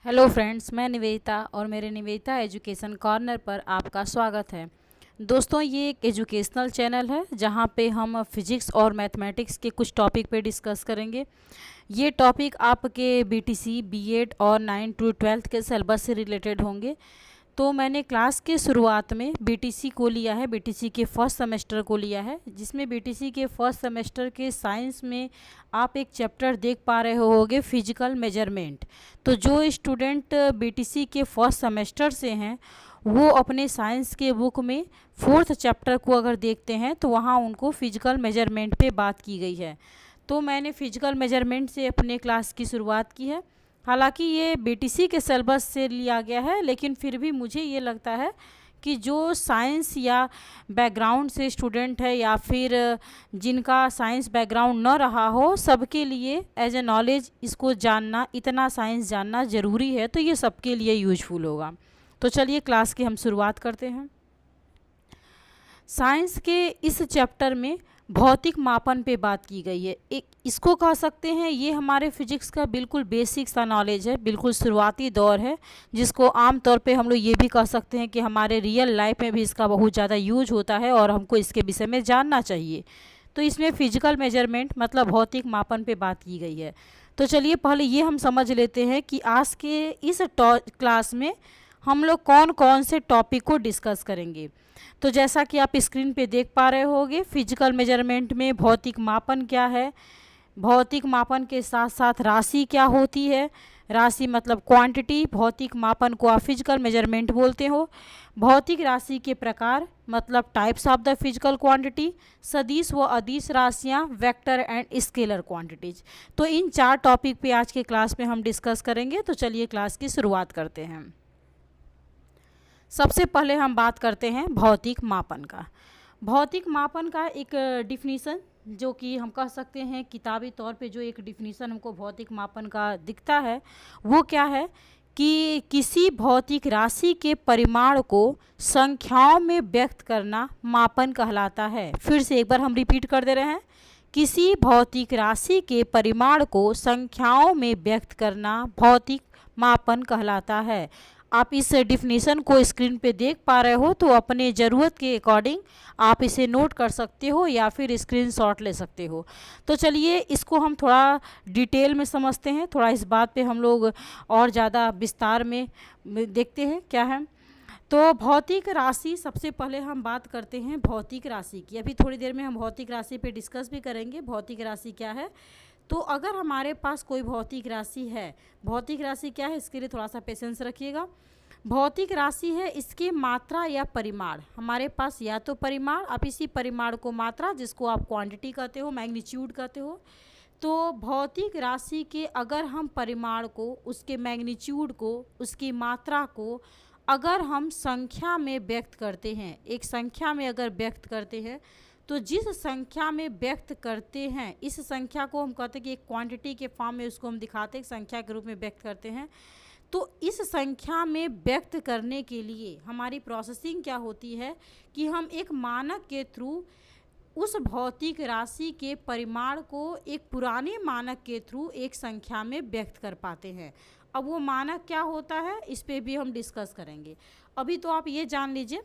Hello friends, मैं निवेदिता और मेरे निवेदिता एजुकेशन कॉर्नर पर आपका स्वागत है। दोस्तों, ये एक एजुकेशनल चैनल है जहां पे हम फिजिक्स और मैथमेटिक्स के कुछ टॉपिक पे डिस्कस करेंगे। ये टॉपिक आपके बीटीसी, बीएड और 9 to 12 के सिलेबस से रिलेटेड होंगे। तो मैंने क्लास के शुरुआत में बीटीसी को लिया है, बीटीसी के फर्स्ट सेमेस्टर को लिया है, जिसमें बीटीसी के फर्स्ट सेमेस्टर के साइंस में आप एक चैप्टर देख पा रहे होगे, फिजिकल मेजरमेंट। तो जो स्टूडेंट बीटीसी के फर्स्ट सेमेस्टर से हैं वो अपने साइंस के बुक में फोर्थ चैप्टर को अगर देखते हैं तो वहाँ उनको फिजिकल मेजरमेंट पे बात की गई है। तो मैंने फिजिकल मेजरमेंट से अपने क्लास की शुरुआत की है। हालांकि ये बीटीसी के सिलेबस से लिया गया है, लेकिन फिर भी मुझे ये लगता है कि जो साइंस या बैकग्राउंड से स्टूडेंट है या फिर जिनका साइंस बैकग्राउंड न रहा हो, सबके लिए एज ए नॉलेज इसको जानना, इतना साइंस जानना ज़रूरी है। तो ये सबके लिए यूजफुल होगा। तो चलिए क्लास की हम शुरुआत करते हैं। साइंस के इस चैप्टर में भौतिक मापन पे बात की गई है। एक इसको कह सकते हैं ये हमारे फिजिक्स का बिल्कुल बेसिक सा नॉलेज है, बिल्कुल शुरुआती दौर है, जिसको आम तौर पे हम लोग ये भी कह सकते हैं कि हमारे रियल लाइफ में भी इसका बहुत ज़्यादा यूज होता है और हमको इसके विषय में जानना चाहिए। तो इसमें फिजिकल मेजरमेंट मतलब भौतिक मापन पे बात की गई है। तो चलिए पहले ये हम समझ लेते हैं कि आज के इस क्लास में हम लोग कौन कौन से टॉपिक को डिस्कस करेंगे। तो जैसा कि आप स्क्रीन पे देख पा रहे होंगे, फिजिकल मेजरमेंट में भौतिक मापन क्या है, भौतिक मापन के साथ साथ राशि क्या होती है, राशि मतलब क्वांटिटी, भौतिक मापन को आप फिजिकल मेजरमेंट बोलते हो, भौतिक राशि के प्रकार मतलब types of the physical quantity, सदिश व अदिश राशियाँ, वेक्टर एंड स्केलर क्वांटिटीज। तो इन 4 टॉपिक पे आज के क्लास में हम डिस्कस करेंगे। तो चलिए क्लास की शुरुआत करते हैं। सबसे पहले हम बात करते हैं भौतिक मापन का। भौतिक मापन का एक डिफिनीसन जो कि हम कह सकते हैं किताबी तौर पे जो एक डिफिनीसन हमको भौतिक मापन का दिखता है वो क्या है कि किसी भौतिक राशि के परिमाण को संख्याओं में व्यक्त करना मापन कहलाता है। फिर से एक बार हम रिपीट कर दे रहे हैं, किसी भौतिक राशि के परिमाण को संख्याओं में व्यक्त करना भौतिक मापन कहलाता है। आप इस डिफिनीशन को स्क्रीन पे देख पा रहे हो, तो अपने ज़रूरत के अकॉर्डिंग आप इसे नोट कर सकते हो या फिर स्क्रीनशॉट ले सकते हो। तो चलिए इसको हम थोड़ा डिटेल में समझते हैं, थोड़ा इस बात पे हम लोग और ज़्यादा विस्तार में देखते हैं क्या है। तो भौतिक राशि, सबसे पहले हम बात करते हैं भौतिक राशि की। अभी थोड़ी देर में हम भौतिक राशि पे डिस्कस भी करेंगे भौतिक राशि क्या है। तो अगर हमारे पास कोई भौतिक राशि है, भौतिक राशि क्या है इसके लिए थोड़ा सा पेशेंस रखिएगा। भौतिक राशि है, इसके मात्रा या परिमाण, हमारे पास या तो परिमाण, आप इसी परिमाण को मात्रा, जिसको आप क्वांटिटी कहते हो, मैग्नीट्यूड कहते हो। तो भौतिक राशि के अगर हम परिमाण को, उसके मैग्नीट्यूड को, उसकी मात्रा को अगर हम संख्या में व्यक्त करते हैं, एक संख्या में अगर व्यक्त करते हैं, तो जिस संख्या में व्यक्त करते हैं इस संख्या को हम कहते हैं कि एक क्वांटिटी के फॉर्म में उसको हम दिखाते हैं, संख्या के रूप में व्यक्त करते हैं। तो इस संख्या में व्यक्त करने के लिए हमारी प्रोसेसिंग क्या होती है कि हम एक मानक के थ्रू उस भौतिक राशि के परिमाण को एक पुराने मानक के थ्रू एक संख्या में व्यक्त कर पाते हैं। अब वो मानक क्या होता है इस पे भी हम डिस्कस करेंगे। अभी तो आप ये जान लीजिए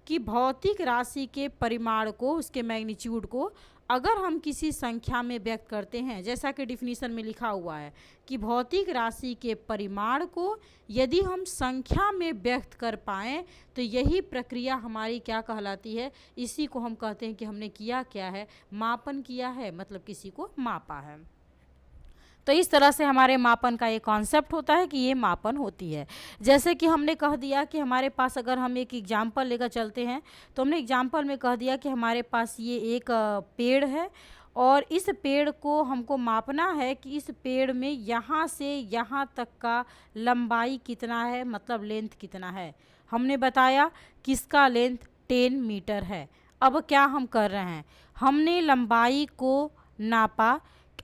कि भौतिक राशि के परिमाण को, उसके मैग्नीट्यूड को अगर हम किसी संख्या में व्यक्त करते हैं, जैसा कि डिफिनीशन में लिखा हुआ है कि भौतिक राशि के परिमाण को यदि हम संख्या में व्यक्त कर पाएँ तो यही प्रक्रिया हमारी क्या कहलाती है, इसी को हम कहते हैं कि हमने किया क्या है, मापन किया है, मतलब किसी को मापा है। तो इस तरह से हमारे मापन का एक कॉन्सेप्ट होता है कि ये मापन होती है। जैसे कि हमने कह दिया कि हमारे पास, अगर हम एक एग्जाम्पल लेकर चलते हैं, तो हमने एग्जाम्पल में कह दिया कि हमारे पास ये एक पेड़ है और इस पेड़ को हमको मापना है कि इस पेड़ में यहाँ से यहाँ तक का लंबाई कितना है, मतलब लेंथ कितना है। हमने बताया कि इसका लेंथ 10 मीटर है। अब क्या हम कर रहे हैं, हमने लंबाई को नापा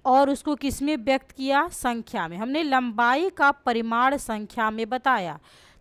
और उसको किस में व्यक्त किया, संख्या में। हमने लंबाई का परिमाण संख्या में बताया।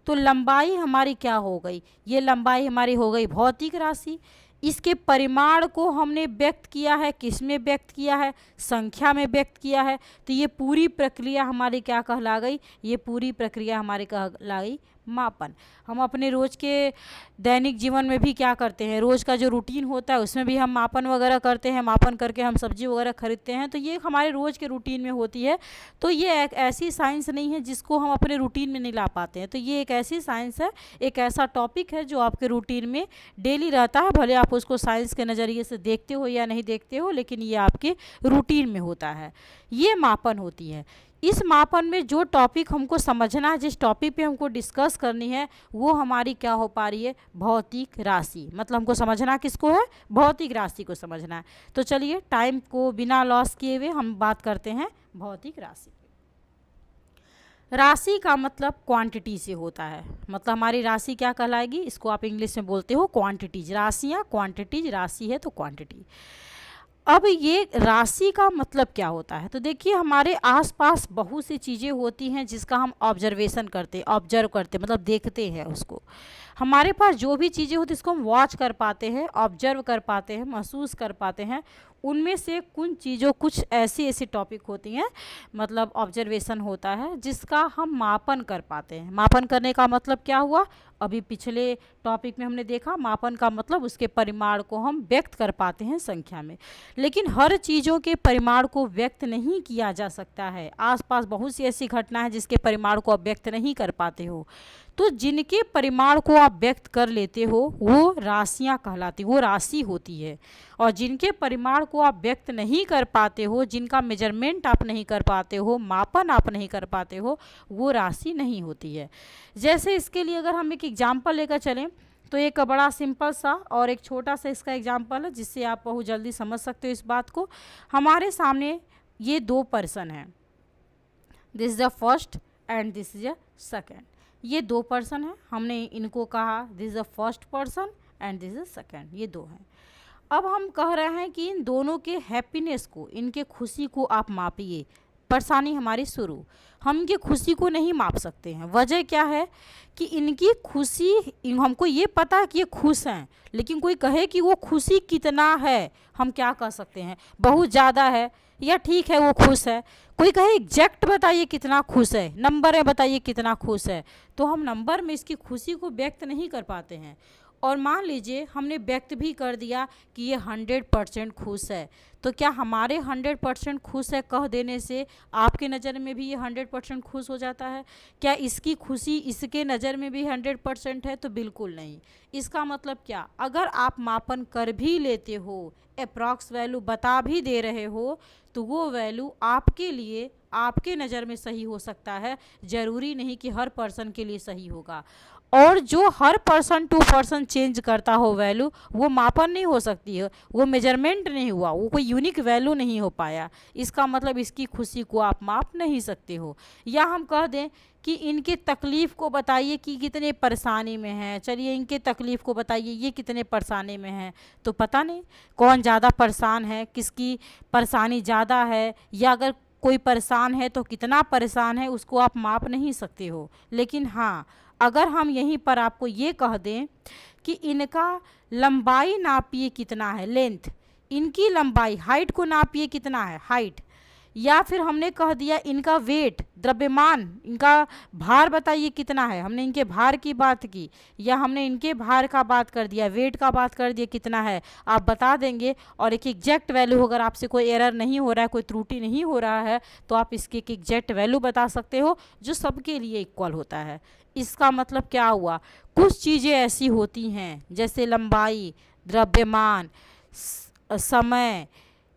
तो लंबाई हमारी क्या हो गई, ये लंबाई हमारी हो गई भौतिक राशि। इसके परिमाण को हमने व्यक्त किया है, किस में व्यक्त किया है, संख्या में व्यक्त किया है। तो ये पूरी प्रक्रिया हमारी क्या कहला गई, ये पूरी प्रक्रिया हमारी कहला गई मापन। हम अपने रोज के दैनिक जीवन में भी क्या करते हैं, रोज का जो रूटीन होता है उसमें भी हम मापन वगैरह करते हैं, मापन करके हम सब्जी वगैरह खरीदते हैं, तो ये हमारे रोज के रूटीन में होती है। तो ये एक ऐसी साइंस नहीं है जिसको हम अपने रूटीन में नहीं ला पाते हैं, तो ये एक ऐसी साइंस है, एक ऐसा टॉपिक है जो आपके रूटीन में डेली रहता है, भले आप उसको साइंस के नज़रिए से देखते हो या नहीं देखते हो, लेकिन ये आपके रूटीन में होता है। ये मापन होती है। इस मापन में जो टॉपिक हमको समझना है, जिस टॉपिक पे हमको डिस्कस करनी है, वो हमारी क्या हो पा रही है, भौतिक राशि। मतलब हमको समझना किसको है, भौतिक राशि को समझना है। तो चलिए टाइम को बिना लॉस किए हुए हम बात करते हैं भौतिक राशि। राशि का मतलब क्वांटिटी से होता है, मतलब हमारी राशि क्या कहलाएगी, इसको आप इंग्लिश में बोलते हो क्वांटिटीज। राशियाँ क्वांटिटीज, राशि है तो क्वांटिटी। अब ये राशि का मतलब क्या होता है, तो देखिए हमारे आसपास बहुत सी चीज़ें होती हैं जिसका हम ऑब्जर्वेशन करते, ऑब्जर्व करते, मतलब देखते हैं उसको। हमारे पास जो भी चीज़ें होती हैं इसको हम वॉच कर पाते हैं, ऑब्जर्व कर पाते हैं, महसूस कर पाते हैं। उनमें से कुछ ऐसी टॉपिक होती हैं, मतलब ऑब्जर्वेशन होता है जिसका हम मापन कर पाते हैं। मापन करने का मतलब क्या हुआ, अभी पिछले टॉपिक में हमने देखा, मापन का मतलब उसके परिमाण को हम व्यक्त कर पाते हैं संख्या में। लेकिन हर चीज़ों के परिमाण को व्यक्त नहीं किया जा सकता है। आसपास बहुत सी ऐसी घटना है जिसके परिमाण को आप व्यक्त नहीं कर पाते हो। तो जिनके परिमाण को आप व्यक्त कर लेते हो वो राशियाँ कहलाती, वो राशि होती है। और जिनके परिमाण को आप व्यक्त नहीं कर पाते हो, जिनका मेजरमेंट आप नहीं कर पाते हो, मापन आप नहीं कर पाते हो, वो राशि नहीं होती है। जैसे इसके लिए अगर हम एक एग्जाम्पल लेकर चलें, तो एक बड़ा सिंपल सा और एक छोटा सा इसका एग्जाम्पल है जिससे आप बहुत जल्दी समझ सकते हो इस बात को। हमारे सामने ये दो पर्सन हैं, this is the first and this is the second. ये दो पर्सन हैं, हमने इनको कहा this is the first person and this is second, ये दो हैं। अब हम कह रहे हैं कि इन दोनों के हैप्पीनेस को, इनके खुशी को आप मापिए। परेशानी हमारी शुरू, हम इनकी खुशी को नहीं माप सकते हैं। वजह क्या है कि इनकी खुशी, हमको ये पता है कि ये खुश हैं, लेकिन कोई कहे कि वो खुशी कितना है, हम क्या कह सकते हैं, बहुत ज़्यादा है या ठीक है वो खुश है। कोई कहे एग्जैक्ट बताइए कितना खुश है, नंबर में बताइए कितना खुश है, तो हम नंबर में इसकी खुशी को व्यक्त नहीं कर पाते हैं। और मान लीजिए हमने व्यक्त भी कर दिया कि ये 100% खुश है, तो क्या हमारे 100% खुश है कह देने से आपके नज़र में भी ये 100% खुश हो जाता है? क्या इसकी खुशी इसके नज़र में भी 100% है? तो बिल्कुल नहीं। इसका मतलब क्या, अगर आप मापन कर भी लेते हो, अप्रॉक्स वैल्यू बता भी दे रहे हो, तो वो वैल्यू आपके लिए, आपके नज़र में सही हो सकता है, ज़रूरी नहीं कि हर पर्सन के लिए सही होगा। और जो हर पर्सन टू पर्सन चेंज करता हो वैल्यू, वो मापन नहीं हो सकती है, वो मेजरमेंट नहीं हुआ, वो कोई यूनिक वैल्यू नहीं हो पाया। इसका मतलब इसकी खुशी को आप माप नहीं सकते हो। या हम कह दें कि इनके तकलीफ़ को बताइए कि कितने परेशानी में हैं, चलिए इनके तकलीफ़ को बताइए ये कितने परेशानी में हैं, तो पता नहीं कौन ज़्यादा परेशान है, किसकी परेशानी ज़्यादा है, या अगर कोई परेशान है तो कितना परेशान है, उसको आप माप नहीं सकते हो। लेकिन हाँ, अगर हम यहीं पर आपको ये कह दें कि इनका लंबाई नापिए कितना है, लेंथ, इनकी लंबाई, हाइट को नापिए कितना है, हाइट, या फिर हमने कह दिया इनका वेट, द्रव्यमान, इनका भार बताइए कितना है, हमने इनके भार की बात की, या हमने इनके भार का बात कर दिया, वेट का बात कर दिया कितना है, आप बता देंगे। और एक एग्जैक्ट वैल्यू, अगर आपसे कोई एरर नहीं हो रहा है, कोई त्रुटि नहीं हो रहा है, तो आप इसकी एक एग्जैक्ट वैल्यू बता सकते हो जो सबके लिए इक्वल होता है। इसका मतलब क्या हुआ, कुछ चीज़ें ऐसी होती हैं जैसे लंबाई, द्रव्यमान, समय,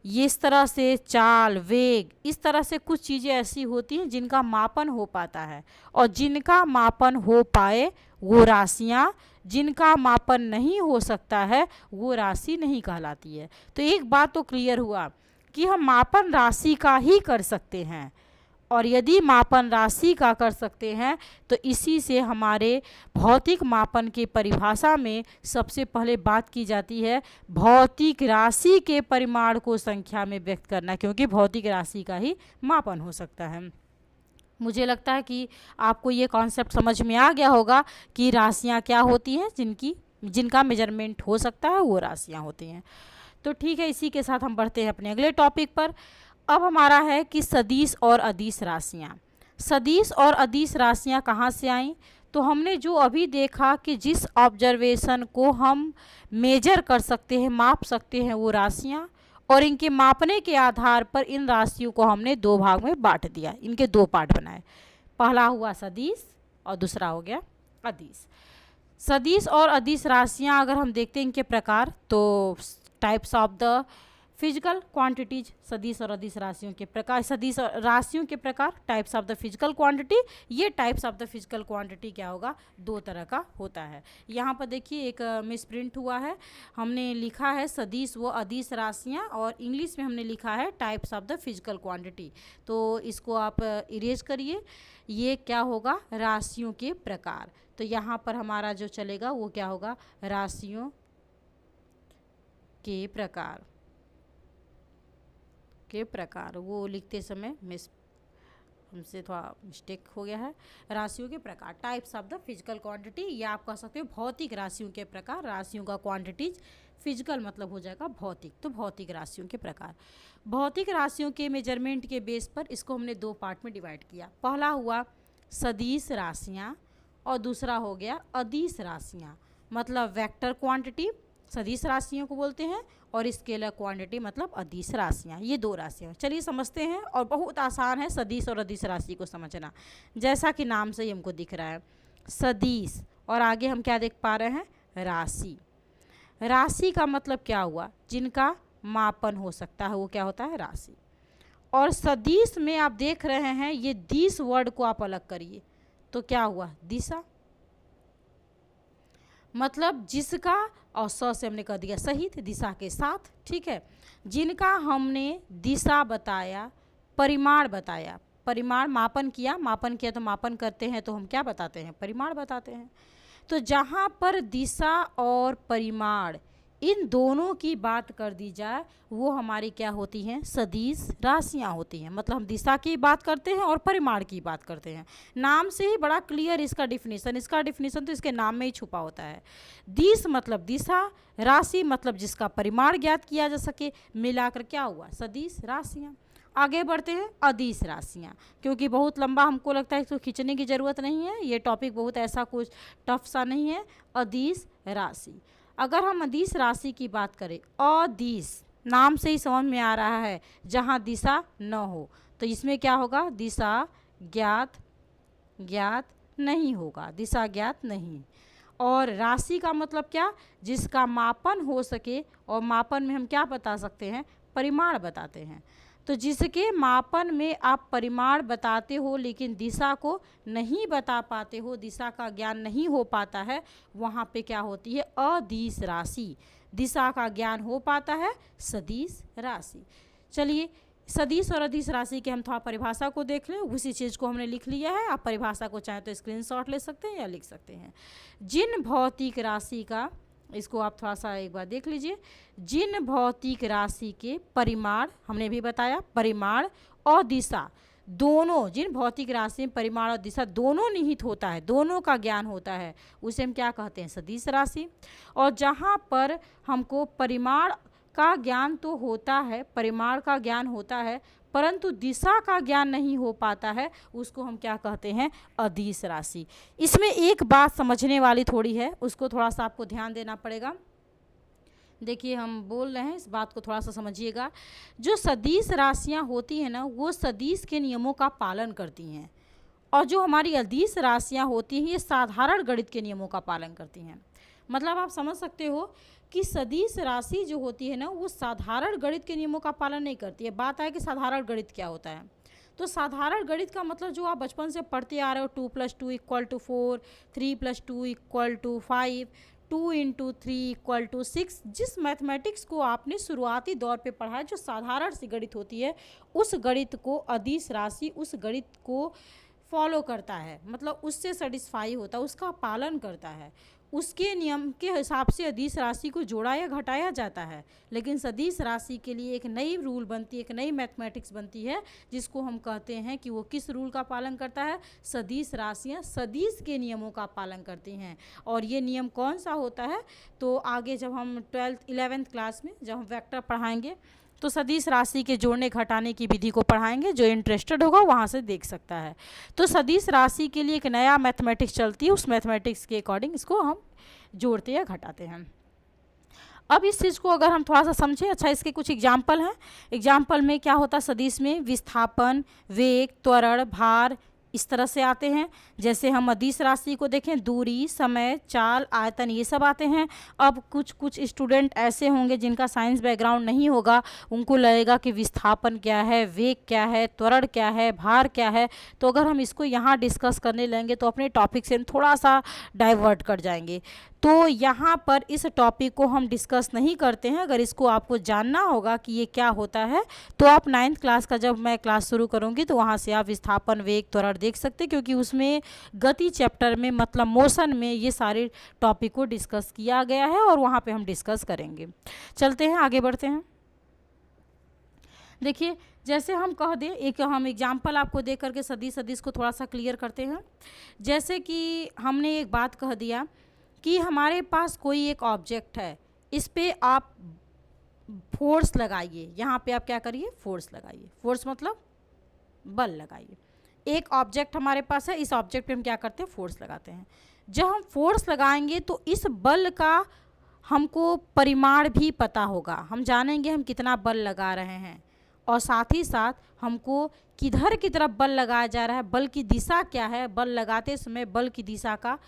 ये इस तरह से चाल, वेग, इस तरह से कुछ चीज़ें ऐसी होती हैं जिनका मापन हो पाता है। और जिनका मापन हो पाए वो राशियाँ, जिनका मापन नहीं हो सकता है वो राशि नहीं कहलाती है। तो एक बात तो क्लियर हुआ कि हम मापन राशि का ही कर सकते हैं, और यदि मापन राशि का कर सकते हैं तो इसी से हमारे भौतिक मापन की परिभाषा में सबसे पहले बात की जाती है भौतिक राशि के परिमाण को संख्या में व्यक्त करना, क्योंकि भौतिक राशि का ही मापन हो सकता है। मुझे लगता है कि आपको ये कॉन्सेप्ट समझ में आ गया होगा कि राशियाँ क्या होती हैं जिनकी जिनका मेजरमेंट हो सकता है वो राशियाँ होती हैं। तो ठीक है, इसी के साथ हम बढ़ते हैं अपने अगले टॉपिक पर। अब हमारा है कि सदिश और अदिश राशियाँ। सदिश और अदिश राशियाँ कहाँ से आईं? तो हमने जो अभी देखा कि जिस ऑब्जर्वेशन को हम मेजर कर सकते हैं, माप सकते हैं, वो राशियाँ, और इनके मापने के आधार पर इन राशियों को हमने दो भाग में बांट दिया, इनके दो पार्ट बनाए। पहला हुआ सदिश और दूसरा हो गया अदिश। सदिश और अदिश राशियाँ अगर हम देखते हैं इनके प्रकार, तो types of the physical quantities, सदिश और अदिश राशियों के प्रकार, सदिश राशियों के प्रकार, types of the physical quantity. ये types of the physical quantity क्या होगा? दो तरह का होता है। यहाँ पर देखिए एक मिस प्रिंट हुआ है, हमने लिखा है सदिश व अदिश राशियाँ, और इंग्लिश में हमने लिखा है types of the physical quantity. तो इसको आप इरेज करिए। ये क्या होगा? राशियों के प्रकार। तो यहाँ पर हमारा जो चलेगा वो क्या होगा? राशियों के प्रकार, वो लिखते समय हमसे थोड़ा मिस्टेक हो गया है। राशियों के प्रकार, types of the physical quantity, या आप कह सकते हो भौतिक राशियों के प्रकार। राशियों का क्वांटिटीज, फिजिकल मतलब हो जाएगा भौतिक, तो भौतिक राशियों के प्रकार। भौतिक राशियों के मेजरमेंट के बेस पर इसको हमने दो पार्ट में डिवाइड किया। पहला हुआ सदिश राशियाँ और दूसरा हो गया अदिश राशियाँ। मतलब वेक्टर क्वांटिटी सदिश राशियों को बोलते हैं, और स्केलर क्वांटिटी मतलब अदिश राशियाँ। ये दो राशियाँ, चलिए समझते हैं। और बहुत आसान है सदिश और अदिश राशि को समझना, जैसा कि नाम से ही हमको दिख रहा है सदिश, और आगे हम क्या देख पा रहे हैं? राशि। राशि का मतलब क्या हुआ? जिनका मापन हो सकता है वो क्या होता है? राशि। और सदिश में आप देख रहे हैं ये दिश वर्ड को आप अलग करिए, तो क्या हुआ? दिशा। मतलब जिसका, और स से हमने कह दिया सहित, दिशा के साथ, ठीक है। जिनका हमने दिशा बताया, परिमाण बताया, परिमाण मापन किया तो मापन करते हैं तो हम क्या बताते हैं? परिमाण बताते हैं। तो जहाँ पर दिशा और परिमाण इन दोनों की बात कर दी जाए वो हमारी क्या होती हैं? सदिश राशियाँ होती हैं। मतलब हम दिशा की बात करते हैं और परिमाण की बात करते हैं। नाम से ही बड़ा क्लियर इसका डिफिनीशन तो इसके नाम में ही छुपा होता है। दिश मतलब दिशा, राशि मतलब जिसका परिमाण ज्ञात किया जा सके, मिलाकर क्या हुआ? सदिश राशियाँ। आगे बढ़ते हैं अदिश राशियाँ, क्योंकि बहुत लंबा हमको लगता है इसको खींचने की ज़रूरत नहीं है, ये टॉपिक बहुत ऐसा कुछ टफ सा नहीं है। अदिश राशि, अगर हम अदिश राशि की बात करें, अदिश नाम से ही समझ में आ रहा है जहाँ दिशा न हो, तो इसमें क्या होगा? दिशा ज्ञात नहीं होगा, दिशा ज्ञात नहीं। और राशि का मतलब क्या? जिसका मापन हो सके, और मापन में हम क्या बता सकते हैं? परिमाण बताते हैं। तो जिसके मापन में आप परिमाण बताते हो लेकिन दिशा को नहीं बता पाते हो, दिशा का ज्ञान नहीं हो पाता है, वहाँ पे क्या होती है? अदिश राशि। दिशा का ज्ञान हो पाता है, सदिश राशि। चलिए सदिश और अदिश राशि के हम थोड़ा परिभाषा को देख लें। उसी चीज़ को हमने लिख लिया है, आप परिभाषा को चाहें तो स्क्रीनशॉट ले सकते हैं या लिख सकते हैं। जिन भौतिक राशि का, इसको आप थोड़ा सा एक बार देख लीजिए, जिन भौतिक राशि के परिमाण, हमने भी बताया परिमाण और दिशा दोनों, जिन भौतिक राशि में परिमाण और दिशा दोनों निहित होता है, दोनों का ज्ञान होता है, उसे हम क्या कहते हैं? सदिश राशि। और जहाँ पर हमको परिमाण का ज्ञान तो होता है, परिमाण का ज्ञान होता है, परंतु दिशा का ज्ञान नहीं हो पाता है, उसको हम क्या कहते हैं? अदिश राशि। इसमें एक बात समझने वाली थोड़ी है, उसको थोड़ा सा आपको ध्यान देना पड़ेगा। देखिए हम बोल रहे हैं, इस बात को थोड़ा सा समझिएगा। जो सदिश राशियाँ होती हैं ना, वो सदिश के नियमों का पालन करती हैं, और जो हमारी अदिश राशियाँ होती हैं ये साधारण गणित के नियमों का पालन करती हैं। मतलब आप समझ सकते हो कि सदिश राशि जो होती है ना, वो साधारण गणित के नियमों का पालन नहीं करती है। बात है कि साधारण गणित क्या होता है। तो साधारण गणित का मतलब जो आप बचपन से पढ़ते आ रहे हो, 2 + 2 = 4, 3 + 2 = 5, 2 × 3 = 6, जिस मैथमेटिक्स को आपने शुरुआती दौर पे पढ़ा है, जो साधारण सी गणित होती है, उस गणित को अदिश राशि, उस गणित को फॉलो करता है, मतलब उससे सेटिस्फाई होता है, उसका पालन करता है, उसके नियम के हिसाब से अदिश राशि को जोड़ा या घटाया जाता है। लेकिन सदिश राशि के लिए एक नई रूल बनती है, एक नई मैथमेटिक्स बनती है, जिसको हम कहते हैं कि वो किस रूल का पालन करता है? सदिश राशियाँ सदिश के नियमों का पालन करती हैं। और ये नियम कौन सा होता है? तो आगे जब हम 12th 11th क्लास में जब हम वेक्टर पढ़ाएंगे तो सदिश राशि के जोड़ने घटाने की विधि को पढ़ाएंगे। जो इंटरेस्टेड होगा वहाँ से देख सकता है। तो सदिश राशि के लिए एक नया मैथमेटिक्स चलती है, उस मैथमेटिक्स के अकॉर्डिंग इसको हम जोड़ते या घटाते हैं। अब इस चीज़ को अगर हम थोड़ा सा समझें, अच्छा इसके कुछ एग्जाम्पल हैं। एग्जाम्पल में क्या होता है? सदिश में विस्थापन, वेग, त्वरण, भार इस तरह से आते हैं। जैसे हम अदिश राशि को देखें, दूरी, समय, चाल, आयतन, ये सब आते हैं। अब कुछ स्टूडेंट ऐसे होंगे जिनका साइंस बैकग्राउंड नहीं होगा, उनको लगेगा कि विस्थापन क्या है, वेग क्या है, त्वरण क्या है, भार क्या है। तो अगर हम इसको यहाँ डिस्कस करने लगेंगे तो अपने टॉपिक से थोड़ा सा डाइवर्ट कर जाएंगे। तो यहाँ पर इस टॉपिक को हम डिस्कस नहीं करते हैं। अगर इसको आपको जानना होगा कि ये क्या होता है तो आप 9th क्लास का जब मैं क्लास शुरू करूँगी तो वहाँ से आप विस्थापन, वेग, त्वरण देख सकते हैं, क्योंकि उसमें गति चैप्टर में मतलब मोशन में ये सारे टॉपिक को डिस्कस किया गया है और वहाँ पे हम डिस्कस करेंगे। चलते हैं, आगे बढ़ते हैं। देखिए, जैसे हम कह दें, एक हम एग्जाम्पल आपको दे करके सदिश को थोड़ा सा क्लियर करते हैं। जैसे कि हमने एक बात कह दिया कि हमारे पास कोई एक ऑब्जेक्ट है, इस पे आप फोर्स लगाइए। यहाँ पे आप क्या करिए? फोर्स लगाइए। फोर्स मतलब बल लगाइए। एक ऑब्जेक्ट हमारे पास है, इस ऑब्जेक्ट पे हम क्या करते हैं? फोर्स लगाते हैं। जब हम फोर्स लगाएंगे तो इस बल का हमको परिमाण भी पता होगा, हम जानेंगे हम कितना बल लगा रहे हैं, और साथ ही साथ हमको किधर की तरफ बल लगाया जा रहा है, बल की दिशा क्या है, बल लगाते समय बल की दिशा का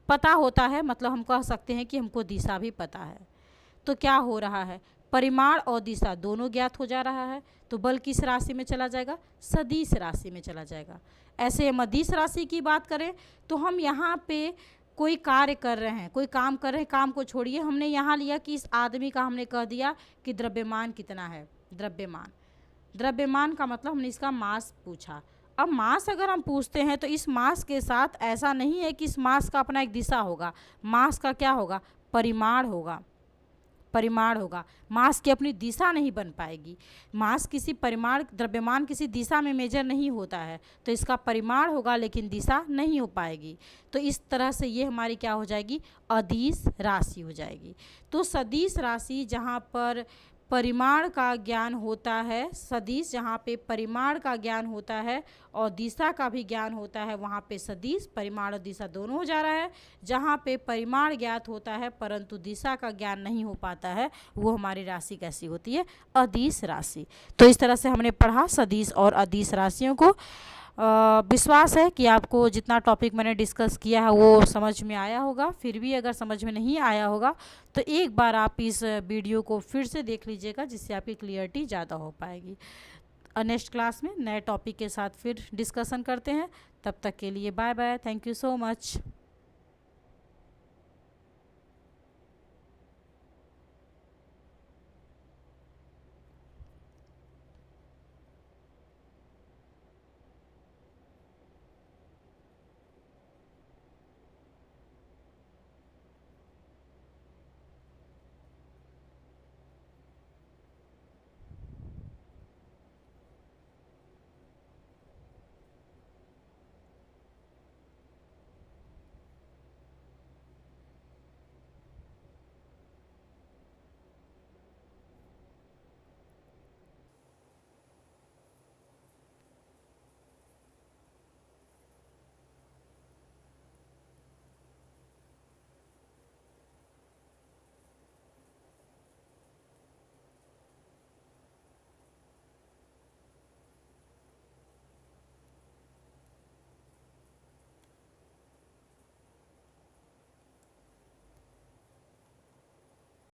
पता होता है। मतलब हम कह सकते हैं कि हमको दिशा भी पता है। तो क्या हो रहा है? परिमाण और दिशा दोनों ज्ञात हो जा रहा है। तो बल किस राशि में चला जाएगा? सदिश राशि में चला जाएगा। ऐसे हम अदिश राशि की बात करें तो हम यहाँ पे कोई कार्य कर रहे हैं, कोई काम कर रहे हैं, काम को छोड़िए, हमने यहाँ लिया कि इस आदमी का हमने कह दिया कि द्रव्यमान कितना है। द्रव्यमान का मतलब हमने इसका मास पूछा। अब मास अगर हम पूछते हैं तो इस मास के साथ ऐसा नहीं है कि इस मास का अपना एक दिशा होगा। मास का क्या होगा? परिमाण होगा। मास की अपनी दिशा नहीं बन पाएगी। मास किसी परिमाण, द्रव्यमान किसी दिशा में मेजर नहीं होता है, तो इसका परिमाण होगा लेकिन दिशा नहीं हो पाएगी। तो इस तरह से ये हमारी क्या हो जाएगी? अदिश राशि हो जाएगी। तो सदिश राशि जहाँ पर परिमाण का ज्ञान होता है, सदिश जहाँ पे परिमाण का ज्ञान होता है और दिशा का भी ज्ञान होता है, वहाँ पे सदिश, परिमाण और दिशा दोनों हो जा रहा है। जहाँ पे परिमाण ज्ञात होता है परंतु दिशा का ज्ञान नहीं हो पाता है, वो हमारी राशि कैसी होती है? अदिश राशि। तो इस तरह से हमने पढ़ा सदिश और अदिश राशियों को। विश्वास है कि आपको जितना टॉपिक मैंने डिस्कस किया है वो समझ में आया होगा। फिर भी अगर समझ में नहीं आया होगा तो एक बार आप इस वीडियो को फिर से देख लीजिएगा, जिससे आपकी क्लियरिटी ज़्यादा हो पाएगी। नेक्स्ट क्लास में नए टॉपिक के साथ फिर डिस्कशन करते हैं। तब तक के लिए bye bye, thank you so much.